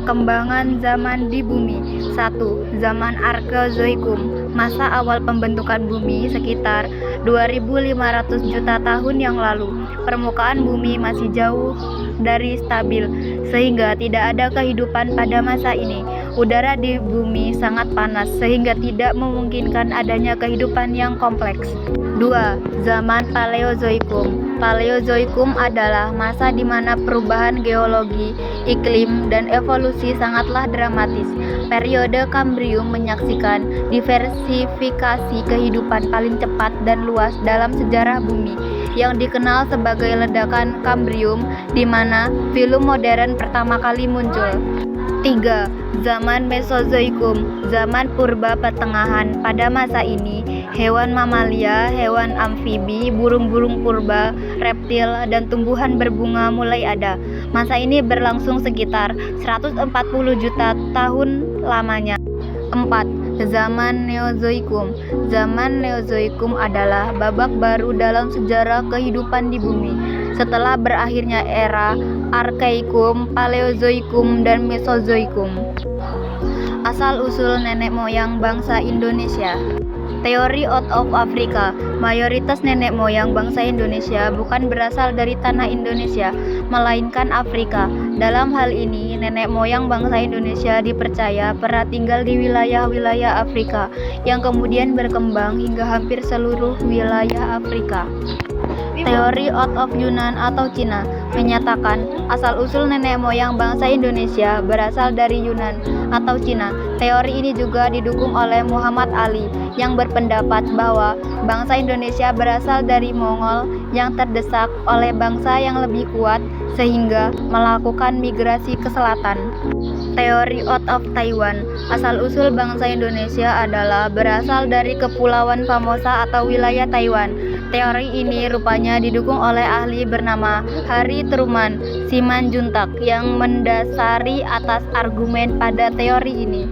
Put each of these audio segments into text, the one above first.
Perkembangan zaman di bumi. 1. Zaman Arkeozoikum. Masa awal pembentukan bumi sekitar 2.500 juta tahun yang lalu. Permukaan bumi masih jauh dari stabil, sehingga tidak ada kehidupan pada masa ini. Udara di bumi sangat panas, sehingga tidak memungkinkan adanya kehidupan yang kompleks. 2. Zaman Paleozoikum. Paleozoikum adalah masa di mana perubahan geologi, iklim, dan evolusi sangatlah dramatis. Periode Kambrium menyaksikan diversifikasi kehidupan paling cepat dan luas dalam sejarah bumi, yang dikenal sebagai ledakan Kambrium, di mana filum modern pertama kali muncul. 3. Zaman Mesozoikum. Zaman purba pertengahan. Pada masa ini, hewan mamalia, hewan amfibi, burung-burung purba, reptil, dan tumbuhan berbunga mulai ada. Masa ini berlangsung sekitar 140 juta tahun lamanya. 4. Zaman Neozoikum. Zaman Neozoikum adalah babak baru dalam sejarah kehidupan di bumi. Setelah berakhirnya era Arkaikum, Paleozoikum, dan Mesozoikum. Asal-usul nenek moyang bangsa Indonesia. Teori out of Africa. Mayoritas nenek moyang bangsa Indonesia bukan berasal dari tanah Indonesia, melainkan Afrika. Dalam hal ini, nenek moyang bangsa Indonesia dipercaya pernah tinggal di wilayah-wilayah Afrika, yang kemudian berkembang hingga hampir seluruh wilayah Afrika. Teori out of Yunan atau Cina menyatakan asal-usul nenek moyang bangsa Indonesia berasal dari Yunan atau Cina. Teori ini juga didukung oleh Muhammad Ali, yang berpendapat bahwa bangsa Indonesia berasal dari Mongol yang terdesak oleh bangsa yang lebih kuat sehingga melakukan migrasi ke selatan. Teori out of Taiwan. Asal-usul bangsa Indonesia adalah berasal dari Kepulauan Formosa atau wilayah Taiwan. Teori ini rupanya didukung oleh ahli bernama Harry Truman Simanjuntak yang mendasari atas argumen pada teori ini.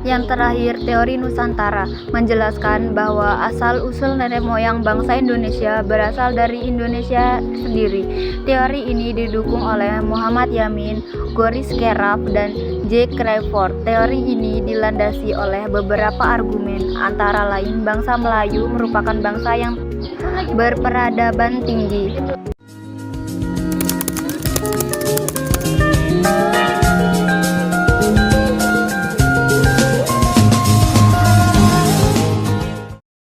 Yang terakhir, teori Nusantara menjelaskan bahwa asal-usul nenek moyang bangsa Indonesia berasal dari Indonesia sendiri. Teori ini didukung oleh Muhammad Yamin, Goris Keraf, dan J. Crawford. Teori ini dilandasi oleh beberapa argumen, antara lain bangsa Melayu merupakan bangsa yang berperadaban tinggi.